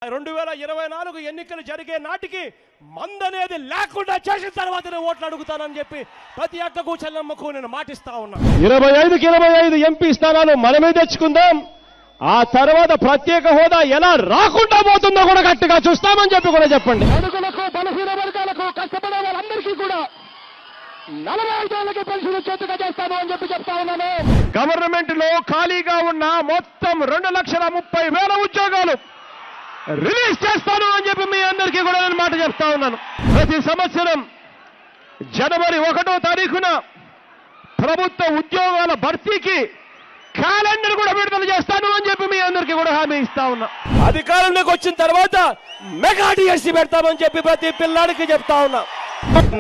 2024 ఎన్నికలు జరిగే నాటికి మందనేది లేకుండా చేసిన తర్వాతనే ఓట్లు అడుగుతానని చెప్పి ప్రతి అక్కకు చెల్లమ్మకు నేను మాటిస్తా ఉన్నా. 25కి 25 ఎంపీ స్థానాలు మనమే తెచ్చుకుందాం. ఆ తర్వాత ప్రత్యేక హోదా ఎలా రాకుండా పోతుందో కూడా గట్టిగా చూస్తామని చెప్పి కూడా చెప్పండి. అడుగులకు బలహీన వర్గాలకు కష్టపడే వాళ్ళందరికీ కూడా 45 ఏళ్ళకి పెన్షన్ చేతుగా చేస్తాను అని చెప్పి చెప్తా ఉన్నాను. గవర్నమెంట్ లో ఖాళీగా ఉన్న మొత్తం 2,30,000 ఉద్యోగాలు రిలీజ్ చేస్తాను అని చెప్పి మీ అందరికీ కూడా నేను మాట చెప్తా ఉన్నాను. ప్రతి సంవత్సరం జనవరి 1వ తారీఖున ప్రభుత్వ ఉద్యోగాల భర్తీకి క్యాలెండర్ కూడా విడుదల చేస్తాను అని చెప్పి మీ అందరికీ కూడా హామీ ఇస్తా ఉన్నా. అధికారంలోకి వచ్చిన తర్వాత మెగా డిఎస్సీ పెడతామని చెప్పి ప్రతి పిల్లాడికి చెప్తా ఉన్నా.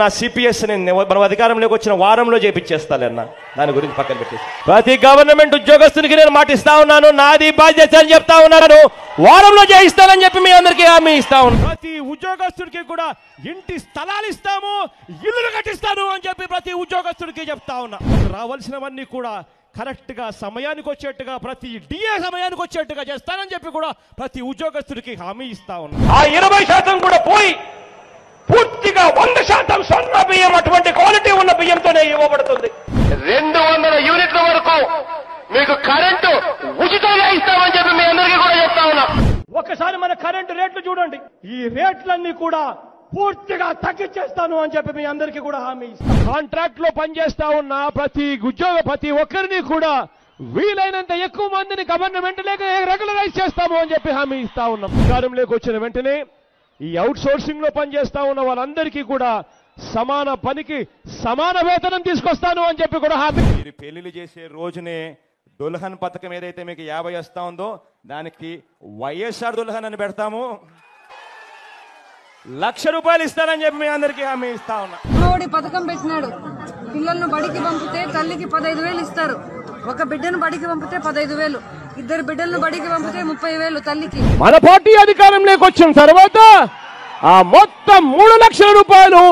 నా సిపిఎస్ నేను మనం అధికారంలోకి వచ్చిన వారంలో చేపించేస్తానన్నా, దాని గురించి పక్కన పెట్టేసి ప్రతి గవర్నమెంట్ ఉద్యోగస్తునికి నేను మాటిస్తా ఉన్నాను, నాది బాధ్యత అని చెప్తా ఉన్నాను, వారంలో చేయిస్తానని చెప్పి మీ అందరికీ హామీ ఇస్తా ఉన్నాను. ప్రతి ఉద్యోగస్తుడికి కూడా ఇంటి స్థలాలు ఇస్తాము, ఇల్లు కట్టిస్తాను అని చెప్పి ప్రతి ఉద్యోగస్తుడికి చెప్తా ఉన్నా. రావాల్సినవన్నీ కూడా కరెక్ట్ గా సమయానికి వచ్చేట్టుగా, ప్రతి డిఏ సమయానికి వచ్చేట్టుగా చేస్తానని చెప్పి కూడా ప్రతి ఉద్యోగస్తుడికి హామీ ఇస్తా ఉన్నా. ఆ 20% కూడా పోయి పూర్తిగా 100% స్వర్ణ బియ్యం, అటువంటి క్వాలిటీ ఉన్న బియ్యంతోనే ఇవ్వబడుతుంది. 200 యూనిట్ల వరకు మీకు కరెంటు ఉచితంగా ఇస్తామని చెప్పి మీ అందరికీ కూడా చెప్తా ఉన్నా. ఒకసారి మన కరెంటు రేట్లు చూడండి, ఈ రేట్లన్నీ కూడా పూర్తిగా తగ్గించేస్తాను అని చెప్పి మీ అందరికీ కూడా హామీ ఇస్తాను. కాంట్రాక్ట్ లో పనిచేస్తా ఉన్న ప్రతి ఒక్కరిని కూడా వీలైనంత ఎక్కువ మందిని గవర్నమెంట్ లేక రెగ్యులరైజ్ చేస్తాము అని చెప్పి హామీ ఇస్తా ఉన్నాం. అధికారంలోకి వచ్చిన వెంటనే ఈ అవుట్ సోర్సింగ్ లో పనిచేస్తా ఉన్న వాళ్ళందరికీ కూడా సమాన పనికి సమాన వేతనం తీసుకొస్తాను అని చెప్పి కూడా హామీ. మీరు పెళ్లిళ్ళు చేసే రోజునే దుల్హన్ పథకం ఏదైతే మీకు 50 వస్తా ఉందో దానికి వైఎస్ఆర్ దుల్హన్ అని పెడతాము, ₹1,00,000 ఇస్తానని చెప్పి మీ అందరికీ హామీ ఇస్తా ఉన్నా. మోడీ పథకం పెట్టినాడు, పిల్లలను బడికి పంపితే తల్లికి 15,000 ఇస్తారు. ఒక బిడ్డను బడికి పంపితే 15,000, 2 బిడ్డలను బడికి పంపితే 30,000 తల్లికి. మన పార్టీ అధికారంలోకి వచ్చిన తర్వాత ఆ మొత్తం ₹3,00,000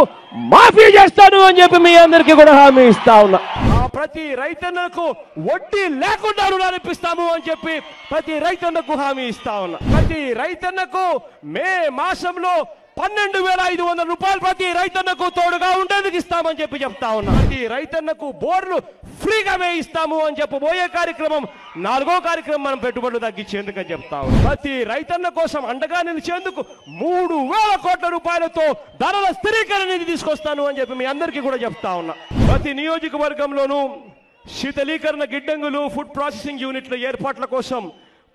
మాఫీ చేస్తాను అని చెప్పి మీ అందరికీ కూడా హామీ ఇస్తా ఉన్నా. ప్రతి రైతన్నకు వడ్డీ లేకుండా రుణాలు ఇప్పిస్తాము అని చెప్పి ప్రతి రైతన్నకు హామీ ఇస్తా ఉన్నా. ప్రతి రైతన్నకు మే మాసంలో ₹12,500 ప్రతి రైతన్నకు తోడుగా ఉండేందుకు ఇస్తామని చెప్పి చెప్తా ఉన్నా. ప్రతి రైతన్నకు బోర్లు ఫ్రీగా వేయిస్తాము అని చెప్పబోయే కార్యక్రమం 4వ కార్యక్రమం మనం పెట్టుబడులు తగ్గించేందుకు అని చెప్తా ఉన్నాం. ప్రతి రైతన్న కోసం అండగా నిలిచేందుకు ₹3,000 కోట్లతో ధరల స్థిరీకరణ నిధి తీసుకొస్తాను అని చెప్పి మీ అందరికీ కూడా చెప్తా ఉన్నా. ప్రతి నియోజకవర్గంలోనూ శీతలీకరణ గిడ్డంగులు, ఫుడ్ ప్రాసెసింగ్ యూనిట్ల ఏర్పాట్ల కోసం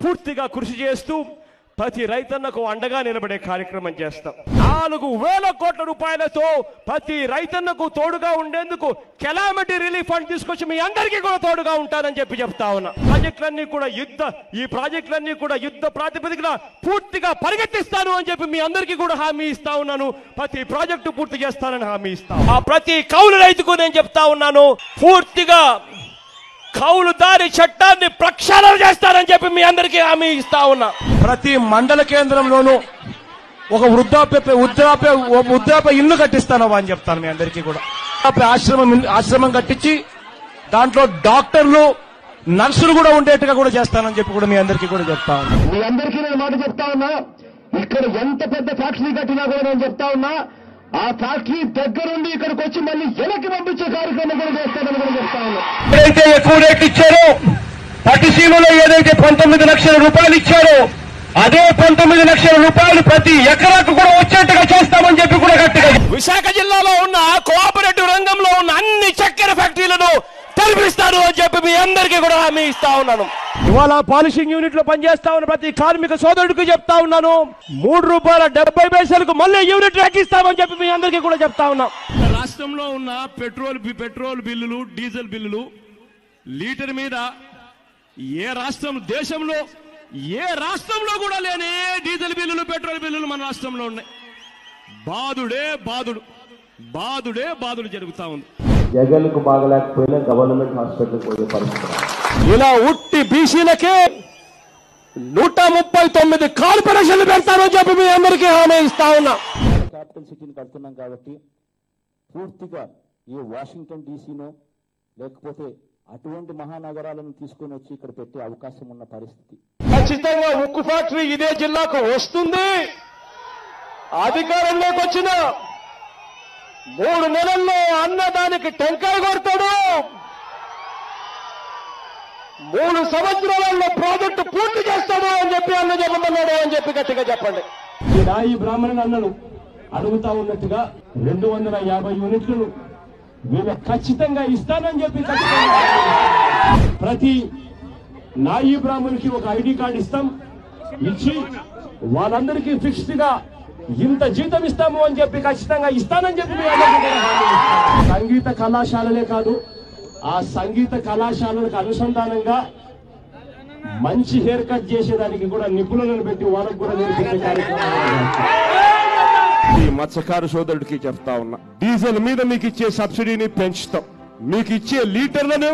పూర్తిగా కృషి చేస్తూ ప్రతి రైతన్నకు అండగా నిలబడే కార్యక్రమం చేస్తాం. ₹4,000 కోట్లతో ప్రతి రైతన్నకు తోడుగా ఉండేందుకు కెలామిటీ రిలీఫ్ ఫండ్ తీసుకొచ్చి మీ అందరికీ కూడా తోడుగా ఉంటానని చెప్పి చెప్తా ఉన్నా. ఈ ప్రాజెక్టులన్నీ కూడా యుద్ధ ప్రాతిపదికన పూర్తిగా పరిగెత్తిస్తాను అని చెప్పి మీ అందరికీ కూడా హామీ ఇస్తా ఉన్నాను. ప్రతి ప్రాజెక్టు పూర్తి చేస్తానని హామీ ఇస్తాను. ఆ ప్రతి కౌలు రైతుకు నేను చెప్తా ఉన్నాను, పూర్తిగా కౌలుదారి చట్టాన్ని ప్రక్షాళన చేస్తానని చెప్పి మీ అందరికీ హామీ ఇస్తా ఉన్నా. ప్రతి మండల కేంద్రంలోనూ ఒక వృద్ధాప్య ఇల్లు కట్టిస్తాను అని చెప్తాను మీ అందరికీ కూడా. ఆశ్రమం కట్టించి దాంట్లో డాక్టర్లు, నర్సులు కూడా ఉండేట్టుగా కూడా చేస్తానని చెప్పి కూడా మీ అందరికీ కూడా చెప్తా ఉన్నా. మీ అందరికీ నేను మాట చెప్తా ఉన్నా, ఇక్కడ ఎంత పెద్ద ఫ్యాక్టరీ కట్టినా కూడా నేను చెప్తా ఉన్నా, ఆ ఫ్యాక్టరీ దగ్గరుండి ఇక్కడికి వచ్చి మళ్ళీ వెనక్కి పంపించే కార్యక్రమం కూడా చేస్తానని కూడా చెప్తా ఉన్నా. ఏదైతే ఎక్కువ రేట్ ఇచ్చారో, పట్టిసీమలో ఏదైతే ₹19,00,000 ఇచ్చారో అదే ₹19,00,000 ప్రతి ఎకరాకు కూడా వచ్చేట్టుగా చేస్తామని చెప్పి కూడా గట్టిగా. విశాఖ జిల్లాలో ఉన్న కోఆపరేటివ్ రంగంలో ఉన్న అన్ని చక్కెర ఫ్యాక్టరీలను తెరిపిస్తాను అని చెప్పి మీ అందరికీ కూడా హామీ ఇస్తా ఉన్నాను. ఇవాళ పాలిషింగ్ యూనిట్ లో పనిచేస్తా ఉన్న ప్రతి కార్మిక సోదరుడికి చెప్తా ఉన్నాను, ₹3.70 మళ్ళీ యూనిట్ ఎక్కిస్తామని చెప్పి మీ అందరికీ కూడా చెప్తా ఉన్నాం. రాష్ట్రంలో ఉన్న పెట్రోల్ బిల్లులు, డీజిల్ బిల్లులు లీటర్ మీద ఏ రాష్ట్రంలో కూడా లేని డీజిల్ బిల్లులు, పెట్రోల్ బిల్లులు మన రాష్ట్రంలో ఉన్నాయి. బాదుడే జరుగుతా ఉంది. జగన్కు బాగలేకపోయినా గవర్నమెంట్ హాస్పిటల్కి పోయే పరిస్థితి. ఇలా ఉట్టి బీసీలకే 139 కార్పొరేషన్లు పెడతామని చెప్పి మీ అందరికీ హామీ ఇస్తా ఉన్నా. క్యాపిటల్ సిటీని కడుతున్నాం కాబట్టి పూర్తిగా ఈ వాషింగ్టన్ డీసీనో లేకపోతే అటువంటి మహానగరాలను తీసుకొని వచ్చి ఇక్కడ పెట్టే అవకాశం ఉన్న పరిస్థితి. ఖచ్చితంగా ఉక్కు ఫ్యాక్టరీ ఇదే జిల్లాకు వస్తుంది. అధికారంలోకి వచ్చిన 3 నెలల్లో అన్నదానికి టెంకాయ కొడతాడు. 3 సంవత్సరాలలో ప్రాజెక్టు పూర్తి చేస్తాడు అని చెప్పి అన్న చెప్పమన్నాడు అని చెప్పి గట్టిగా చెప్పండి. ఈ నాయి బ్రాహ్మణులు అన్నలు అడుగుతా ఉన్నట్టుగా 250 యూనిట్లను వీళ్ళు ఖచ్చితంగా ఇస్తానని చెప్పి ప్రతి నాయి బ్రాహ్మణునికి ఒక ఐడి కార్డు ఇస్తాం. ఇచ్చి వాళ్ళందరికీ ఫిక్స్డ్ గా ఇంత జీతం ఇస్తాము అని చెప్పి ఖచ్చితంగా ఇస్తానని చెప్పి సంగీత కళాశాలలే కాదు, ఆ సంగీత కళాశాలలకు అనుసంధానంగా మంచి హెయిర్ కట్ చేసేదానికి కూడా నిపుణులను పెట్టి వాళ్ళకు కూడా నేర్పించే కార్యక్రమం ఈ మత్స్యకారు సోదరుడికి చెప్తా ఉన్నా. డీజిల్ మీద మీకు ఇచ్చే సబ్సిడీని పెంచుతాం, మీకు ఇచ్చే లీటర్లను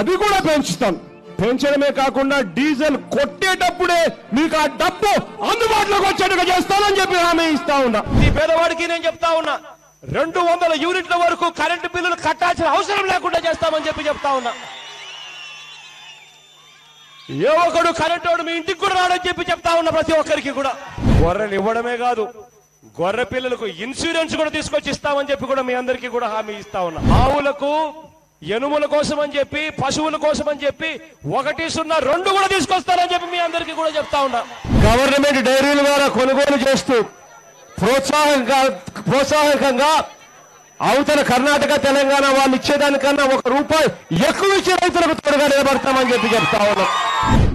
అది కూడా పెంచుతాం. పెంచడమే కాకుండా డీజిల్ కొట్టేటప్పుడే మీకు ఆ డబ్బు అందుబాటులోకి వచ్చేట్టుగా చేస్తానని చెప్పి హామీ ఇస్తా ఉన్నా. ఈ పేదవాడికి నేను చెప్తా ఉన్నా, 200 యూనిట్ల వరకు కరెంటు బిల్లులు కట్టాల్సిన అవసరం లేకుండా చేస్తామని చెప్పి చెప్తా ఉన్నా. ఏ ఒక్కడు కరెంటు మీ ఇంటికి కూడా రాడని చెప్పి చెప్తా ఉన్నా. ప్రతి ఒక్కరికి కూడా గొర్రెలు ఇవ్వడమే కాదు, గొర్రె పిల్లలకు ఇన్సూరెన్స్ కూడా తీసుకొచ్చి ఇస్తామని చెప్పి కూడా మీ అందరికీ కూడా హామీ ఇస్తా ఉన్నా. ఆవులకు ఎనుముల కోసం అని చెప్పి, పశువుల కోసం అని చెప్పి 102 కూడా తీసుకొస్తారని చెప్పి మీ అందరికీ కూడా చెప్తా ఉన్నా. గవర్నమెంట్ డైరీల ద్వారా కొనుగోలు చేస్తూ ప్రోత్సాహకంగా అవతల కర్ణాటక తెలంగాణ వాళ్ళు ఇచ్చేదానికన్నా ₹1 ఎక్కువ ఇచ్చే రైతులకు తోడుగా నిలబడతామని చెప్పి చెప్తా ఉన్నాం.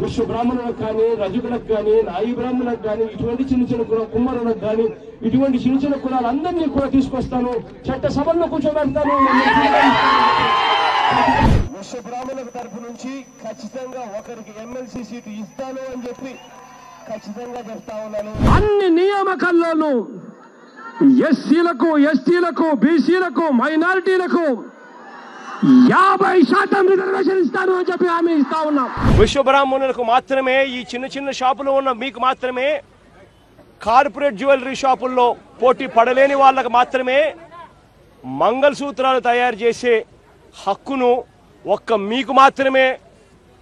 విశ్వ బ్రాహ్మణులకు కానీ, రజకులకు కానీ, నాయి బ్రాహ్మణులకు కానీ, ఇటువంటి చిన్న చిన్న కుమ్మరులకు కానీ, ఇటువంటి చిన్న చిన్న కులాలందరినీ కూడా తీసుకొస్తాను, చట్ట సభల్లో కూర్చోబెడతాను. విశ్వ బ్రాహ్మణుల తరఫు నుంచి ఖచ్చితంగా ఒకరికి ఎమ్మెల్సీ సీటు ఇస్తాను అని చెప్పి ఖచ్చితంగా చెప్తా ఉన్నాను. అన్ని నియామకాల్లోనూ ఎస్సీలకు, ఎస్టీలకు, బీసీలకు, మైనారిటీలకు 50% రిజర్వేషన్ ఇస్తాను అని చెప్పి హామీ ఇస్తా ఉన్నాం. విశ్వబ్రాహ్మణులకు మాత్రమే, ఈ చిన్న చిన్న షాపులో ఉన్న మీకు మాత్రమే, కార్పొరేట్ జ్యువెలరీ షాపుల్లో పోటీ పడలేని వాళ్ళకు మాత్రమే మంగళసూత్రాలు తయారు చేసే హక్కును ఒక్క మీకు మాత్రమే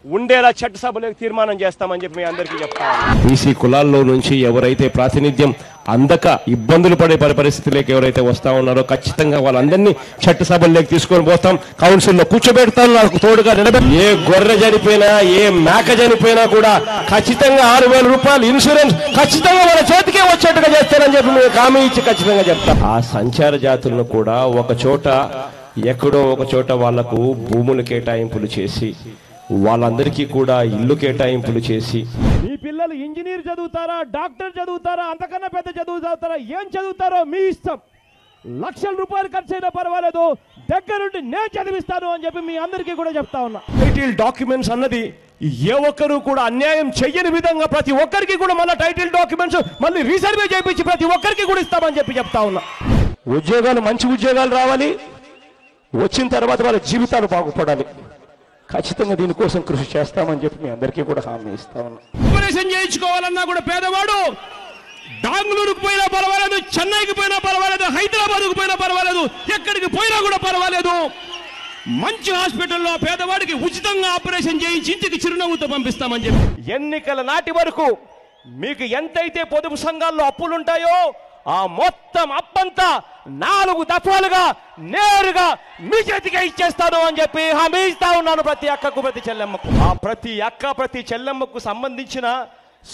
ఉండేలా చట్టసభలోకి తీర్మానం చేస్తామని చెప్పి మీ అందరికీ చెప్తాను. బీసీ కులాల్లో నుంచి ఎవరైతే ప్రాతినిధ్యం అందక ఇబ్బందులు పడే పరిస్థితులకు ఎవరైతే వస్తా ఉన్నారో ఖచ్చితంగా వాళ్ళందరినీ చట్టసభల్లోకి తీసుకొని పోతాం, కౌన్సిల్లో కూర్చోబెడతాం. నాకు తోడుగా నిలబెట్టి ఏ గొర్రె చనిపోయినా, ఏ మేక చనిపోయినా కూడా ఖచ్చితంగా ₹6,000 ఇన్సూరెన్స్ ఖచ్చితంగా వాళ్ళ చేతికే వచ్చేట్టుగా చేస్తానని చెప్పి మీకు హామీ ఇచ్చి ఖచ్చితంగా చెప్తాం. ఆ సంచార జాతులను కూడా ఒక చోట, ఎక్కడో ఒక చోట వాళ్లకు భూములు కేటాయింపులు చేసి, వాళ్ళందరికీ కూడా ఇల్లు కేటాయింపులు చేసి, మీ పిల్లలు ఇంజనీర్ చదువుతారా, డాక్టర్ చదువుతారా, అంతకన్నా పెద్ద చదువు చదువుతారా, ఏం చదువుతారో మీ ఇష్టం, ₹1,00,000 ఖర్చు అయినా పర్వాలేదు, దగ్గరుండి నేను చదివిస్తాను అని చెప్పి మీ అందరికీ కూడా చెప్తా ఉన్నా. టైటిల్ డాక్యుమెంట్స్ అన్నది ఏ ఒక్కరు కూడా అన్యాయం చెయ్యని విధంగా ప్రతి ఒక్కరికి కూడా మన టైటిల్ డాక్యుమెంట్స్ మళ్ళీ రీసర్వే చేయించి ప్రతి ఒక్కరికి కూడా ఇస్తామని చెప్పి చెప్తా ఉన్నా. ఉద్యోగాలు, మంచి ఉద్యోగాలు రావాలి, వచ్చిన తర్వాత వాళ్ళ జీవితాలు బాగుపడాలి. ఖచ్చితంగా దీనికోసం కృషి చేస్తామని చెప్పి మీ అందరికీ కూడా హామీ ఇస్తా ఉన్నాం. ఆపరేషన్ చేయించుకోవాలన్నా కూడా పేదవాడు బెంగళూరుకు పోయినా పర్వాలేదు, చెన్నైకి పోయినా పర్వాలేదు, హైదరాబాద్కు పోయినా పర్వాలేదు, ఎక్కడికి పోయినా కూడా పర్వాలేదు, మంచి హాస్పిటల్లో పేదవాడికి ఉచితంగా ఆపరేషన్ చేయించి ఇంటికి చిరునవ్వుతో పంపిస్తామని చెప్పి ఎన్నికల నాటి వరకు మీకు ఎంతైతే పొదుపు సంఘాల్లో అప్పులుంటాయో ఆ మొత్తం అప్పంతా 4 దఫాలుగా నేరుగా మీ చేతికి ఇచ్చేస్తాను అని చెప్పి హామీ ఇస్తా ఉన్నాను. ప్రతి అక్కకు, ప్రతి చెల్లెమ్మకు, ఆ ప్రతి అక్క, ప్రతి చెల్లెమ్మకు సంబంధించిన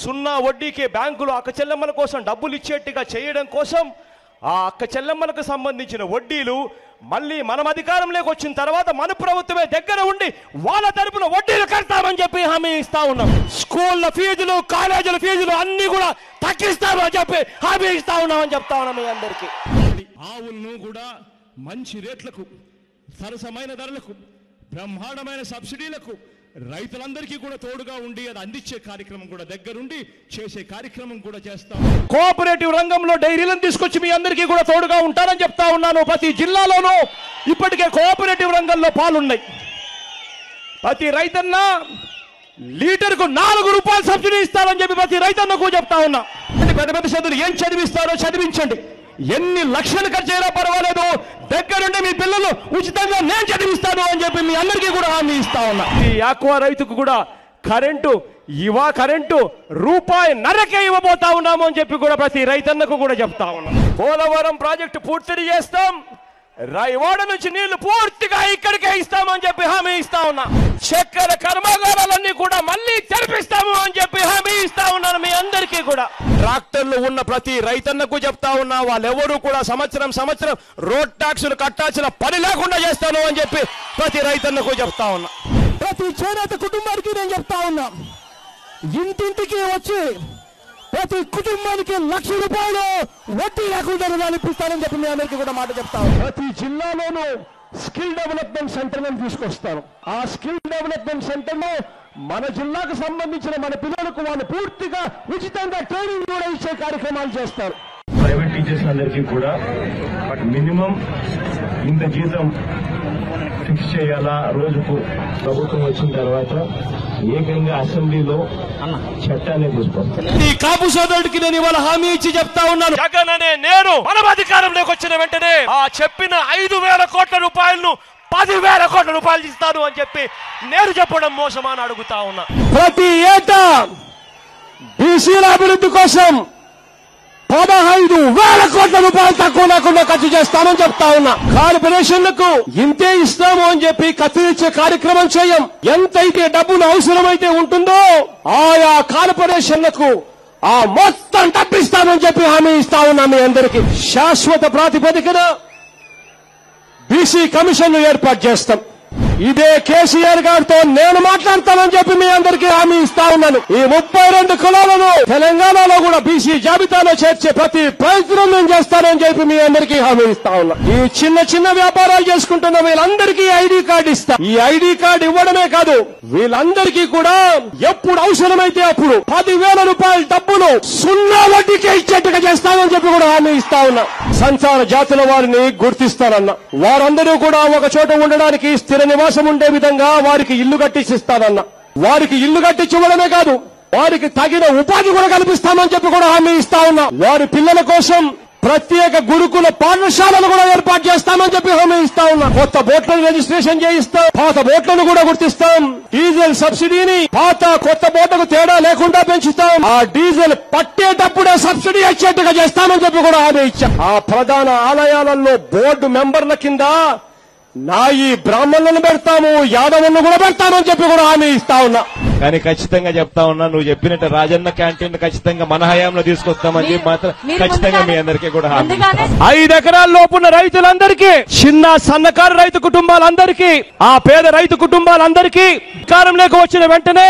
0 వడ్డీకే బ్యాంకులు అక్క చెల్లెమ్మల కోసం డబ్బులు ఇచ్చేట్టుగా చేయడం కోసం ఆ అక్క చెల్లెమ్మలకు సంబంధించిన వడ్డీలు మళ్ళీ మనం అధికారంలోకి వచ్చిన తర్వాత మన ప్రభుత్వమే దగ్గర ఉండి వాళ్ళ తరపున వడ్డీలు కడతామని చెప్పి హామీ ఇస్తా ఉన్నాం. స్కూళ్ళ ఫీజులు, కాలేజీల ఫీజులు అన్ని కూడా తగ్గిస్తామని అని చెప్పి హామీ ఇస్తా ఉన్నామని చెప్తా ఉన్నాం మీ అందరికీ. ఆవులను కూడా మంచి రేట్లకు, సరసమైన ధరలకు, బ్రహ్మాండమైన సబ్సిడీలకు రైతులందరికీ కూడా తోడుగా ఉండి అది అందించే కార్యక్రమం కూడా దగ్గరుండి చేసే కార్యక్రమం కూడా చేస్తాం. కోఆపరేటివ్ రంగంలో డైరీలను తీసుకొచ్చి మీ అందరికీ కూడా తోడుగా ఉంటారని చెప్తా ఉన్నాను. ప్రతి జిల్లాలోనూ ఇప్పటికే కోఆపరేటివ్ రంగంలో పాలున్నాయి. ప్రతి రైతన్న లీటర్కు ₹4 సబ్సిడీ ఇస్తారని చెప్పి ప్రతి రైతన్నకు చెప్తా ఉన్నా. పెద్ద పెద్ద చదువులు ఏం చదివిస్తారో చదివించండి, ఎన్ని లక్షలు ఖర్చు అయినా పర్వాలేదు, దగ్గరుండి మీ పిల్లలు ఉచితంగా నేను చదివిస్తాను అని చెప్పి మీ అందరికీ కూడా హామీ ఇస్తా ఉన్నా. ఈ ఆక్వా రైతుకు కూడా కరెంటు కరెంటు ₹1.5కే ఇవ్వబోతా ఉన్నాము అని చెప్పి కూడా ప్రతి రైతన్నకు కూడా చెప్తా ఉన్నాం. పోలవరం ప్రాజెక్టు పూర్తి చేస్తాం, రాయవాడ నుంచి నీళ్లు పూర్తిగా ఇక్కడికే ఇస్తామని చెప్పి హామీ ఇస్తా ఉన్నా. చక్కెర కర్మాగారాలన్నీ కూడా మళ్ళీ తెరిపిస్తాము అని చెప్పి హామీ ఇస్తా ఉన్నాను మీ అందరికీ కూడా. ట్రాక్టర్లు ఉన్న ప్రతి రైతన్నకు చెప్తా ఉన్నా, వాళ్ళెవరూ కూడా సంవత్సరం రోడ్ ట్యాక్సులు కట్టాల్సిన పని లేకుండా చేస్తాను అని చెప్పి ప్రతి రైతన్నకు చెప్తా ఉన్నా. ప్రతి చేనేత కుటుంబానికి నేను చెప్తా ఉన్నా, ఇంటింటికి వచ్చి ప్రతి కుటుంబానికి ₹1,00,000 వడ్డీ లేకుండా రుణాలు ఇప్పిస్తానని చెప్పి మీ అందరికీ కూడా మాట చెప్తాను. ప్రతి జిల్లాలోనూ స్కిల్ డెవలప్మెంట్ సెంటర్ తీసుకొస్తాను. ఆ స్కిల్ డెవలప్మెంట్ సెంటర్ లో మన జిల్లాకు సంబంధించిన మన పిల్లలకు వాళ్ళు పూర్తిగా ఉచితంగా ట్రైనింగ్ కూడా ఇచ్చే కార్యక్రమాలు చేస్తారు. ప్రైవేట్ టీచర్స్ అందరికీ కూడా మినిమం ఇంత జీతం ఫిక్స్ చేయాలా రోజుకు. ప్రభుత్వం వచ్చిన తర్వాత ఏకంగా అసెంబ్లీలో చట్టాన్ని తీసుకొస్తాను. ఈ కాపు సోదరుడికి నేను ఇవాళ హామీ ఇచ్చి చెప్తా ఉన్నాను, జగన్ అనే నేను మనం అధికారంలోకి వచ్చిన వెంటనే ఆ చెప్పిన 5,000 కోట్ల రూపాయలను 10,000 కోట్ల రూపాయలు ఇస్తాను అని చెప్పి నేను చెప్పడం మోసమా అని అడుగుతా ఉన్నా. ప్రతి ఏటా బీసీల అభివృద్ధి కోసం 15,000 కోట్ల రూపాయలు తక్కువ లేకుండా ఖర్చు చేస్తామని చెప్తా ఉన్నా. కార్పొరేషన్లకు ఇంతే ఇస్తాము అని చెప్పి కత్తిరించే కార్యక్రమం చేయం. ఎంతైతే డబ్బులు అవసరమైతే ఉంటుందో ఆయా కార్పొరేషన్లకు ఆ మొత్తం డబ్బిస్తామని చెప్పి హామీ ఇస్తా ఉన్నా. మీ అందరికీ శాశ్వత ప్రాతిపదికన బీసీ కమిషన్ ఏర్పాటు చేస్తాం. ఇదే కేసీఆర్ గారితో నేను మాట్లాడతానని చెప్పి మీ అందరికీ హామీ ఇస్తా ఉన్నాను. ఈ 32 కులాలను తెలంగాణలో కూడా బీసీ జాబితాలో చేర్చే ప్రతి ప్రయత్నం నేను చేస్తానని చెప్పి మీ అందరికీ హామీ ఇస్తా ఉన్నా. ఈ చిన్న వ్యాపారాలు చేసుకుంటున్న వీళ్ళందరికీ ఐడి కార్డు ఇస్తా. ఈ ఐడి కార్డు ఇవ్వడమే కాదు, వీళ్ళందరికీ కూడా ఎప్పుడు అవసరమైతే అప్పుడు 10,000 రూపాయల డబ్బులు 0 వడ్డీకే ఇచ్చేట్టుగా చేస్తానని చెప్పి కూడా హామీ ఇస్తా ఉన్నా. సంచార జాతుల వారిని గుర్తిస్తానన్నా. వారందరూ కూడా ఒక చోట ఉండడానికి స్థిర నివాసం ఉండే విధంగా వారికి ఇల్లు కట్టిస్తానన్నా. వారికి ఇల్లు కట్టించడమే కాదు, వారికి తగిన ఉపాధి కూడా కల్పిస్తామని చెప్పి కూడా హామీ ఇస్తా ఉన్నా. వారి పిల్లల కోసం ప్రత్యేక గురుకుల పాఠశాలను కూడా ఏర్పాటు చేస్తామని చెప్పి హామీ ఇస్తా ఉన్నా. కొత్త బోట్లను రిజిస్ట్రేషన్ చేయిస్తాం, పాత బోట్లను కూడా గుర్తిస్తాం. డీజిల్ సబ్సిడీని పాత కొత్త బోట్లకు తేడా లేకుండా పెంచుతాం. ఆ డీజిల్ పట్టేటప్పుడే సబ్సిడీ వచ్చేట్టుగా చేస్తామని చెప్పి కూడా హామీ ఇచ్చాం. ఆ ప్రధాన ఆలయాలలో బోర్డు మెంబర్ల కింద నాయి బ్రాహ్మణులను పెడతాము, యాదవులను కూడా పెడతామని చెప్పి కూడా హామీ ఇస్తా ఉన్నా. కానీ ఖచ్చితంగా చెప్తా ఉన్నా, నువ్వు చెప్పినట్టు రాజన్న క్యాంటీన్ ఖచ్చితంగా మన హయాంలో తీసుకొస్తామని చెప్పి మాత్రం ఖచ్చితంగా మీ అందరికీ కూడా హామీ. 5 ఎకరాల లోపున్న రైతులందరికీ, చిన్న సన్నకారు రైతు కుటుంబాలందరికీ, ఆ పేద రైతు కుటుంబాలందరికీ అధికారంలోకి వచ్చిన వెంటనే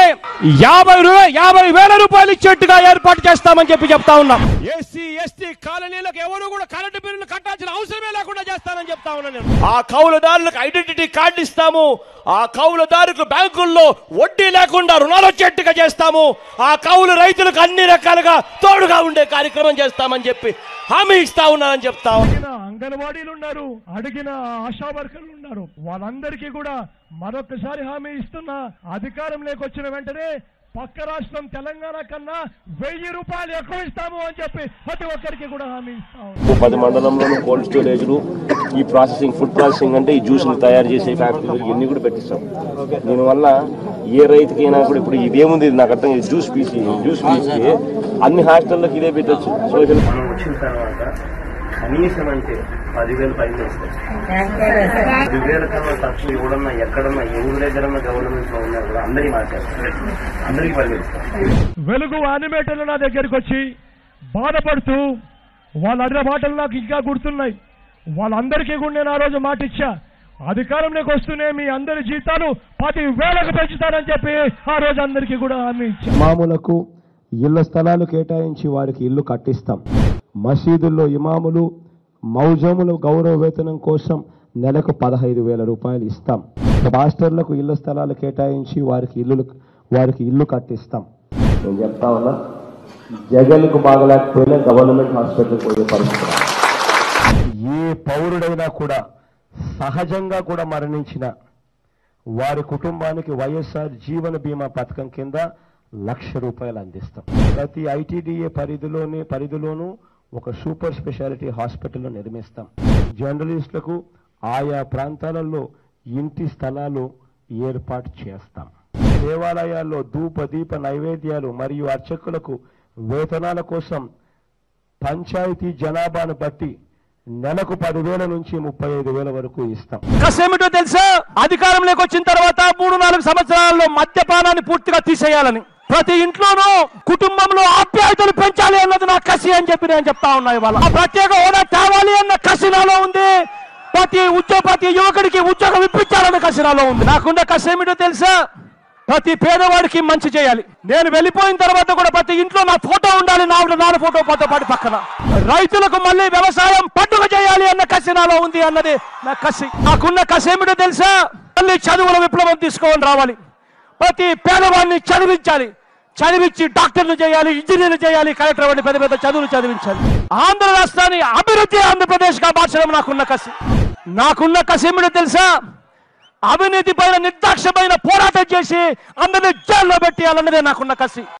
50,000 రూపాయలు ఇచ్చేట్టుగా ఏర్పాటు చేస్తామని చెప్పి చెప్తా ఉన్నాం. ఎస్సీ ఎస్టీ కాలనీలకు ఎవరు కూడా కరెంటు బిల్లులు కట్టాల్సిన అవసరమే లేకుండా చేస్తానని చెప్తా ఉన్నాను. ఆ కౌలుదారులకు ఐడెంటిటీ కార్డు ఇస్తాము. ఆ కౌలుదారులకు బ్యాంకుల్లో వడ్డీ లేకుండా రుణాలు వచ్చేట్టుగా చేస్తాము. ఆ కౌలు రైతులకు అన్ని రకాలుగా తోడుగా ఉండే కార్యక్రమం చేస్తామని చెప్పి హామీ ఇస్తా ఉన్నానని చెప్తా ఉన్నా. అంగన్వాడీలు ఉన్నారు, అడిగిన ఆశా వర్కర్లు ఉన్నారు, వాళ్ళందరికీ కూడా మరొకసారి హామీ ఇస్తున్నా. అధికారంలోకి వచ్చిన వెంటనే పక్క రాష్ట్రం తెలంగాణ కన్నా 1,000 రూపాయలు ఎక్కువ ఇస్తాము అని చెప్పి ప్రతి ఒక్కరికి కూడా హామీ ఇస్తాము. 10 మండలంలోనూ కోల్డ్ స్టోరేజ్లు, ఈ ప్రాసెసింగ్, ఫుడ్ ప్రాసెసింగ్ అంటే ఈ జ్యూసులు తయారు చేసే ఫ్యాక్టరీలు ఇవన్నీ కూడా పెట్టిస్తాం. దీనివల్ల ఏ రైతుకైనా కూడా ఇప్పుడు ఇదేముంది నాకు అర్థం, జ్యూస్ పీసి అన్ని హాస్టల్లోకి ఇదే పెట్టచ్చు. సోషల్ మనం వచ్చిన తర్వాత కనీసం అంటే 10,000 పైన వస్తాయి. 10,000 కన్నా తక్కువ ఎవడన్నా ఎక్కడన్నా ఎవరి దగ్గరన్నా గవర్నమెంట్ లో ఉన్నా కూడా అందరికీ మాట్లాడతారు, అందరికీ పరిగణిస్తారు. వెలుగు యానిమేటర్లు నా దగ్గరికి వచ్చి బాధపడుతూ వాళ్ళ అడిగిన మాటలు నాకు ఇంకా గుర్తున్నాయి. వాళ్ళందరికీ కూడా నేను ఆ రోజు మాట ఇచ్చా, అధికారంలోకి వస్తూనే మీ అందరి జీతాలు 10,000కు పెంచుతానని చెప్పి ఆ రోజు అందరికీ కూడా హామీ ఇచ్చా. ఇమాములకు ఇళ్ల స్థలాలు కేటాయించి వారికి ఇల్లు కట్టిస్తాం. మసీదుల్లో ఇమాములు, మౌజముల గౌరవ వేతనం కోసం నెలకు 15,000 రూపాయలు ఇస్తాం. మాస్టర్లకు ఇళ్ల స్థలాలు కేటాయించి వారికి ఇల్లు కట్టిస్తాం. నేను చెప్తా ఉన్నా, జగన్కు బాగలేకపోయినా గవర్నమెంట్ హాస్పిటల్కి పోయే పరిస్థితి. ఏ పౌరుడైనా కూడా సహజంగా కూడా మరణించిన వారి కుటుంబానికి వైఎస్ఆర్ జీవన బీమా పథకం కింద ₹1,00,000 అందిస్తాం. ప్రతి ఐటీడీఏ పరిధిలోనూ ఒక సూపర్ స్పెషాలిటీ హాస్పిటల్ నిర్మిస్తాం. జర్నలిస్టులకు ఆయా ప్రాంతాలలో ఇంటి స్థలాలు ఏర్పాటు చేస్తాం. దేవాలయాల్లో ధూప దీప నైవేద్యాలు మరియు అర్చకులకు వేతనాల కోసం పంచాయతీ జనాభాను బట్టి నెలకు 10,000 నుంచి 35,000 వరకు ఇస్తాం. కసేమిటో తెలుసా? అధికారంలోకి వచ్చిన తర్వాత 3-4 సంవత్సరాల్లో మద్యపానాన్ని పూర్తిగా తీసేయాలని, ప్రతి ఇంట్లోనూ కుటుంబంలో ఆప్యాయతలు పెంచాలి అన్నది నా కసి అని చెప్పి నేను చెప్తా ఉన్నా. ఇవాళ ఆ ప్రత్యేక హోదా తేవాలి అన్న కసి నాలో ఉంది. ప్రతి యువకుడికి ఉద్యోగం ఇప్పించాలన్న కసి నాలో ఉంది. నాకున్న కసి ఏమిటో తెలుసా? ప్రతి పేదవాడికి మంచి చేయాలి. నేను వెళ్ళిపోయిన తర్వాత కూడా ప్రతి ఇంట్లో నా ఫోటో ఉండాలి, నాన్న ఫోటో పాటు పక్కన. రైతులకు మళ్ళీ వ్యవసాయం పండుగ చేయాలి అన్న కసి నాలో ఉంది అన్నది నా కసి. నాకున్న కసి ఏమిటో తెలుసా? మళ్ళీ చదువుల విప్లవం తీసుకొని రావాలి. ప్రతి పేదవాడిని చదివించి డాక్టర్లు చేయాలి, ఇంజనీర్లు చేయాలి, కలెక్టర్ వంటి పెద్ద పెద్ద చదువులు చదివించాలి. ఆంధ్ర రాష్ట్రాన్ని అభివృద్ధి ఆంధ్రప్రదేశ్గా మార్చడం నాకున్న కసి. నాకున్న కసి ఏమిటో తెలుసా? అవినీతి పైన నిర్దాక్షమైన పోరాటం చేసి అందరినీ జైల్లో పెట్టేయాలన్నదే నాకున్న కసి.